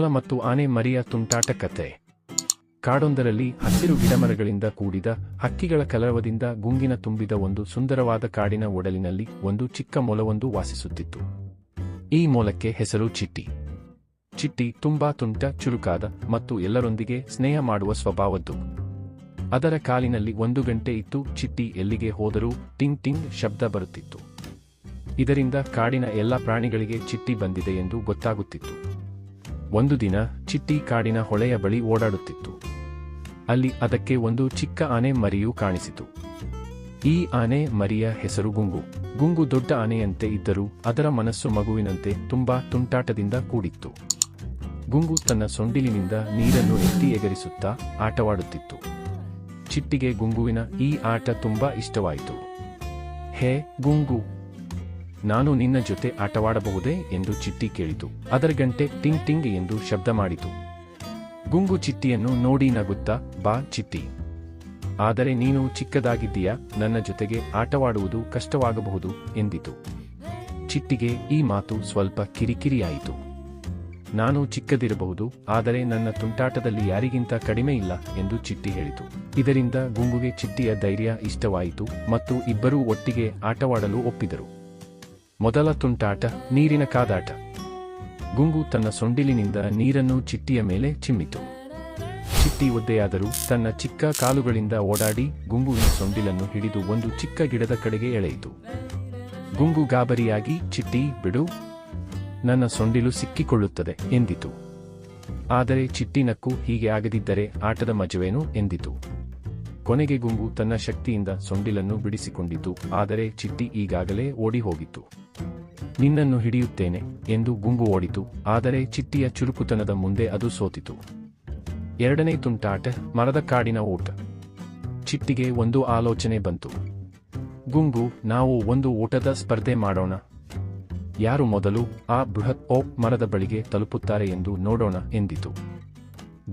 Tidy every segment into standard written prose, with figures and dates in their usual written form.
ಮತ್ತು ಆನೆ ಮರಿಯ ತುಂಟಾಟ ಕಥೆ. ಕಾಡೊಂದರಲ್ಲಿ ಹಸಿರು ಗಿಡಮರಗಳಿಂದ ಕೂಡಿದ ಹಕ್ಕಿಗಳ ಕಲರವದಿಂದ ಗುಂಗಿನ ತುಂಬಿದ ಒಂದು ಸುಂದರವಾದ ಕಾಡಿನ ಒಡಲಿನಲ್ಲಿ ಒಂದು ಚಿಕ್ಕ ಮೊಲವೊಂದು ವಾಸಿಸುತ್ತಿತ್ತು. ಈ ಮೊಲಕ್ಕೆ ಹೆಸರು ಚಿಟ್ಟಿ. ಚಿಟ್ಟಿ ತುಂಬಾ ತುಂಟ, ಚುರುಕಾದ ಮತ್ತು ಎಲ್ಲರೊಂದಿಗೆ ಸ್ನೇಹ ಮಾಡುವ ಸ್ವಭಾವದ್ದು. ಅದರ ಕಾಲಿನಲ್ಲಿ ಒಂದು ಗಂಟೆ ಇತ್ತು. ಚಿಟ್ಟಿ ಎಲ್ಲಿಗೆ ಹೋದರೂ ಟಿಂಗ್ ಟಿಂಗ್ ಶಬ್ದ ಬರುತ್ತಿತ್ತು. ಇದರಿಂದ ಕಾಡಿನ ಎಲ್ಲ ಪ್ರಾಣಿಗಳಿಗೆ ಚಿಟ್ಟಿ ಬಂದಿದೆ ಎಂದು ಗೊತ್ತಾಗುತ್ತಿತ್ತು. ಒಂದು ದಿನ ಚಿಟ್ಟಿ ಕಾಡಿನ ಹೊಳೆಯ ಬಳಿ ಓಡಾಡುತ್ತಿತ್ತು. ಅಲ್ಲಿ ಅದಕ್ಕೆ ಒಂದು ಚಿಕ್ಕ ಆನೆ ಮರಿಯೂ ಕಾಣಿಸಿತು. ಈ ಆನೆ ಮರಿಯ ಹೆಸರು ಗುಂಗು. ಗುಂಗು ದೊಡ್ಡ ಆನೆಯಂತೆ ಇದ್ದರೂ ಅದರ ಮನಸ್ಸು ಮಗುವಿನಂತೆ ತುಂಬಾ ತುಂಟಾಟದಿಂದ ಕೂಡಿತ್ತು. ಗುಂಗು ತನ್ನ ಸೊಂಡಿಲಿನಿಂದ ನೀರನ್ನು ಎತ್ತಿ ಎಗರಿಸುತ್ತಾ ಆಟವಾಡುತ್ತಿತ್ತು. ಚಿಟ್ಟಿಗೆ ಗುಂಗುವಿನ ಈ ಆಟ ತುಂಬಾ ಇಷ್ಟವಾಯಿತು. ಹೇ ಗುಂಗು, ನಾನು ನಿನ್ನ ಜೊತೆ ಆಟವಾಡಬಹುದೇ ಎಂದು ಚಿಟ್ಟಿ ಕೇಳಿತು. ಅದರ ಗಂಟೆ ಟಿಂಗ್ ಟಿಂಗ್ ಎಂದು ಶಬ್ದ ಮಾಡಿತು. ಗುಂಗು ಚಿಟ್ಟಿಯನ್ನು ನೋಡಿ ನಗುತ್ತಾ, ಬಾ ಚಿಟ್ಟಿ, ಆದರೆ ನೀನು ಚಿಕ್ಕದಾಗಿದ್ದೀಯಾ, ನನ್ನ ಜೊತೆಗೆ ಆಟವಾಡುವುದು ಕಷ್ಟವಾಗಬಹುದು ಎಂದಿತು. ಚಿಟ್ಟಿಗೆ ಈ ಮಾತು ಸ್ವಲ್ಪ ಕಿರಿಕಿರಿಯಾಯಿತು. ನಾನು ಚಿಕ್ಕದಿರಬಹುದು, ಆದರೆ ನನ್ನ ತುಂಟಾಟದಲ್ಲಿ ಯಾರಿಗಿಂತ ಕಡಿಮೆ ಇಲ್ಲ ಎಂದು ಚಿಟ್ಟಿ ಹೇಳಿತು. ಇದರಿಂದ ಗುಂಗುಗೆ ಚಿಟ್ಟಿಯ ಧೈರ್ಯ ಇಷ್ಟವಾಯಿತು ಮತ್ತು ಇಬ್ಬರೂ ಒಟ್ಟಿಗೆ ಆಟವಾಡಲು ಒಪ್ಪಿದರು. ಮೊದಲ ತುಂಟಾಟ, ನೀರಿನ ಕಾದಾಟ. ಗುಂಗು ತನ್ನ ಸೊಂಡಿಲಿನಿಂದ ನೀರನ್ನು ಚಿಟ್ಟಿಯ ಮೇಲೆ ಚಿಮ್ಮಿತು. ಚಿಟ್ಟಿ ಒದ್ದೆಯಾದರೂ ತನ್ನ ಚಿಕ್ಕ ಕಾಲುಗಳಿಂದ ಓಡಾಡಿ ಗುಂಗುವಿನ ಸೊಂಡಿಲನ್ನು ಹಿಡಿದು ಒಂದು ಚಿಕ್ಕ ಗಿಡದ ಕಡೆಗೆ ಎಳೆಯಿತು. ಗುಂಗು ಗಾಬರಿಯಾಗಿ, ಚಿಟ್ಟಿ ಬಿಡು, ನನ್ನ ಸೊಂಡಿಲು ಸಿಕ್ಕಿಕೊಳ್ಳುತ್ತದೆ ಎಂದಿತು. ಆದರೆ ಚಿಟ್ಟಿ ನಕ್ಕು, ಹೀಗೆ ಆಗದಿದ್ದರೆ ಆಟದ ಮಜವೇನು ಎಂದಿತು. ಕೊನೆಗೆ ಗುಂಗು ತನ್ನ ಶಕ್ತಿಯಿಂದ ಸೊಂಡಿಲನ್ನು ಬಿಡಿಸಿಕೊಂಡಿತು. ಆದರೆ ಚಿಟ್ಟಿ ಈಗಾಗಲೇ ಓಡಿ ಹೋಗಿತ್ತು. ನಿನ್ನನ್ನು ಹಿಡಿಯುತ್ತೇನೆ ಎಂದು ಗುಂಗು ಓಡಿತು. ಆದರೆ ಚಿಟ್ಟಿಯ ಚುರುಕುತನದ ಮುಂದೆ ಅದು ಸೋತಿತು. ಎರಡನೇ ತುಂಟಾಟ, ಮರದ ಕಾಡಿನ ಓಟ. ಚಿಟ್ಟಿಗೆ ಒಂದು ಆಲೋಚನೆ ಬಂತು. ಗುಂಗು, ನಾವು ಒಂದು ಓಟದ ಸ್ಪರ್ಧೆ ಮಾಡೋಣ. ಯಾರು ಮೊದಲು ಆ ಬೃಹತ್ ಓಕ್ ಮರದ ಬಳಿಗೆ ತಲುಪುತ್ತಾರೆ ಎಂದು ನೋಡೋಣ ಎಂದಿತು.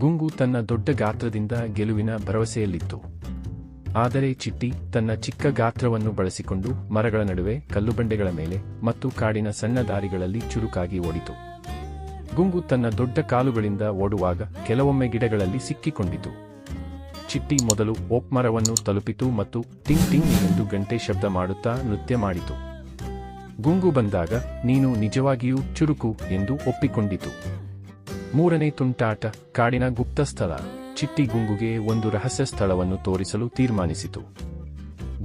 ಗುಂಗು ತನ್ನ ದೊಡ್ಡ ಗಾತ್ರದಿಂದ ಗೆಲುವಿನ ಭರವಸೆಯಲ್ಲಿತ್ತು. ಆದರೆ ಚಿಟ್ಟಿ ತನ್ನ ಚಿಕ್ಕ ಗಾತ್ರವನ್ನು ಬಳಸಿಕೊಂಡು ಮರಗಳ ನಡುವೆ, ಕಲ್ಲುಬಂಡೆಗಳ ಮೇಲೆ ಮತ್ತು ಕಾಡಿನ ಸಣ್ಣ ದಾರಿಗಳಲ್ಲಿ ಚುರುಕಾಗಿ ಓಡಿತು. ಗುಂಗು ತನ್ನ ದೊಡ್ಡ ಕಾಲುಗಳಿಂದ ಓಡುವಾಗ ಕೆಲವೊಮ್ಮೆ ಗಿಡಗಳಲ್ಲಿ ಸಿಕ್ಕಿಕೊಂಡಿತು. ಚಿಟ್ಟಿ ಮೊದಲು ಓಕ್ ಮರವನ್ನು ತಲುಪಿತು ಮತ್ತು ಟಿಂಗ್ ಟಿಂಗ್ ಎಂದು ಗಂಟೆ ಶಬ್ದ ಮಾಡುತ್ತಾ ನೃತ್ಯ ಮಾಡಿತು. ಗುಂಗು ಬಂದಾಗ ನೀನು ನಿಜವಾಗಿಯೂ ಚುರುಕು ಎಂದು ಒಪ್ಪಿಕೊಂಡಿತು. ಮೂರನೇ ತುಂಟಾಟ, ಕಾಡಿನ ಗುಪ್ತ ಸ್ಥಳ. ಚಿಟ್ಟಿ ಗುಂಗುಗೆ ಒಂದು ರಹಸ್ಯ ಸ್ಥಳವನ್ನು ತೋರಿಸಲು ತೀರ್ಮಾನಿಸಿತು.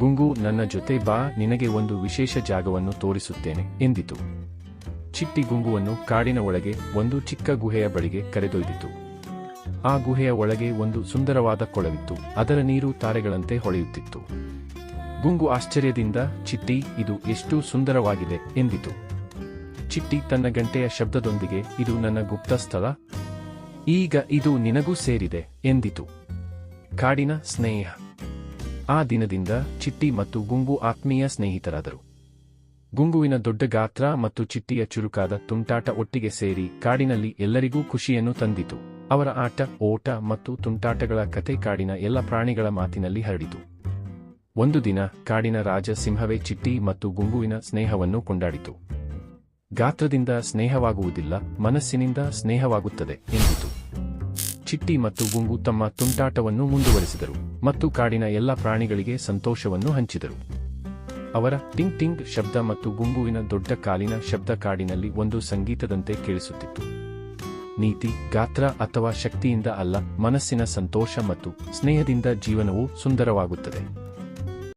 ಗುಂಗು, ನನ್ನ ಜೊತೆ ಬಾ, ನಿನಗೆ ಒಂದು ವಿಶೇಷ ಜಾಗವನ್ನು ತೋರಿಸುತ್ತೇನೆ ಎಂದಿತು. ಚಿಟ್ಟಿ ಗುಂಗುವನ್ನು ಕಾಡಿನ ಒಳಗೆ ಒಂದು ಚಿಕ್ಕ ಗುಹೆಯ ಬಳಿಗೆ ಕರೆದೊಯ್ದಿತು. ಆ ಗುಹೆಯ ಒಳಗೆ ಒಂದು ಸುಂದರವಾದ ಕೊಳವಿತ್ತು. ಅದರ ನೀರು ತಾರೆಗಳಂತೆ ಹೊಳೆಯುತ್ತಿತ್ತು. ಗುಂಗು ಆಶ್ಚರ್ಯದಿಂದ, ಚಿಟ್ಟಿ, ಇದು ಎಷ್ಟು ಸುಂದರವಾಗಿದೆ ಎಂದಿತು. ಚಿಟ್ಟಿ ತನ್ನ ಗಂಟೆಯ ಶಬ್ದದೊಂದಿಗೆ, ಇದು ನನ್ನ ಗುಪ್ತ ಸ್ಥಳ, ಈಗ ಇದು ನಿನಗೂ ಸೇರಿದೆ ಎಂದಿತು. ಕಾಡಿನ ಸ್ನೇಹ. ಆ ದಿನದಿಂದ ಚಿಟ್ಟಿ ಮತ್ತು ಗುಂಗು ಆತ್ಮೀಯ ಸ್ನೇಹಿತರಾದರು. ಗುಂಗುವಿನ ದೊಡ್ಡ ಗಾತ್ರ ಮತ್ತು ಚಿಟ್ಟಿಯ ಚುರುಕಾದ ತುಂಟಾಟ ಒಟ್ಟಿಗೆ ಸೇರಿ ಕಾಡಿನಲ್ಲಿ ಎಲ್ಲರಿಗೂ ಖುಷಿಯನ್ನು ತಂದಿತು. ಅವರ ಆಟ, ಓಟ ಮತ್ತು ತುಂಟಾಟಗಳ ಕತೆ ಕಾಡಿನ ಎಲ್ಲ ಪ್ರಾಣಿಗಳ ಮಾತಿನಲ್ಲಿ ಹರಡಿತು. ಒಂದು ದಿನ ಕಾಡಿನ ರಾಜ ಸಿಂಹವೇ ಚಿಟ್ಟಿ ಮತ್ತು ಗುಂಗುವಿನ ಸ್ನೇಹವನ್ನು ಕೊಂಡಾಡಿತು. ಗಾತ್ರದಿಂದ ಸ್ನೇಹವಾಗುವುದಿಲ್ಲ, ಮನಸ್ಸಿನಿಂದ ಸ್ನೇಹವಾಗುತ್ತದೆ ಎಂದಿತು. ಚಿಟ್ಟಿ ಮತ್ತು ಗುಂಗು ತಮ್ಮ ತುಂಟಾಟವನ್ನು ಮುಂದುವರೆಸಿದರು ಮತ್ತು ಕಾಡಿನ ಎಲ್ಲ ಪ್ರಾಣಿಗಳಿಗೆ ಸಂತೋಷವನ್ನು ಹಂಚಿದರು. ಅವರ ಟಿಂಗ್ ಟಿಂಗ್ ಶಬ್ದ ಮತ್ತು ಗುಂಗುವಿನ ದೊಡ್ಡ ಕಾಲಿನ ಶಬ್ದ ಕಾಡಿನಲ್ಲಿ ಒಂದು ಸಂಗೀತದಂತೆ ಕೇಳಿಸುತ್ತಿತ್ತು. ನೀತಿ, ಗಾತ್ರ ಅಥವಾ ಶಕ್ತಿಯಿಂದ ಅಲ್ಲ, ಮನಸ್ಸಿನ ಸಂತೋಷ ಮತ್ತು ಸ್ನೇಹದಿಂದ ಜೀವನವು ಸುಂದರವಾಗುತ್ತದೆ.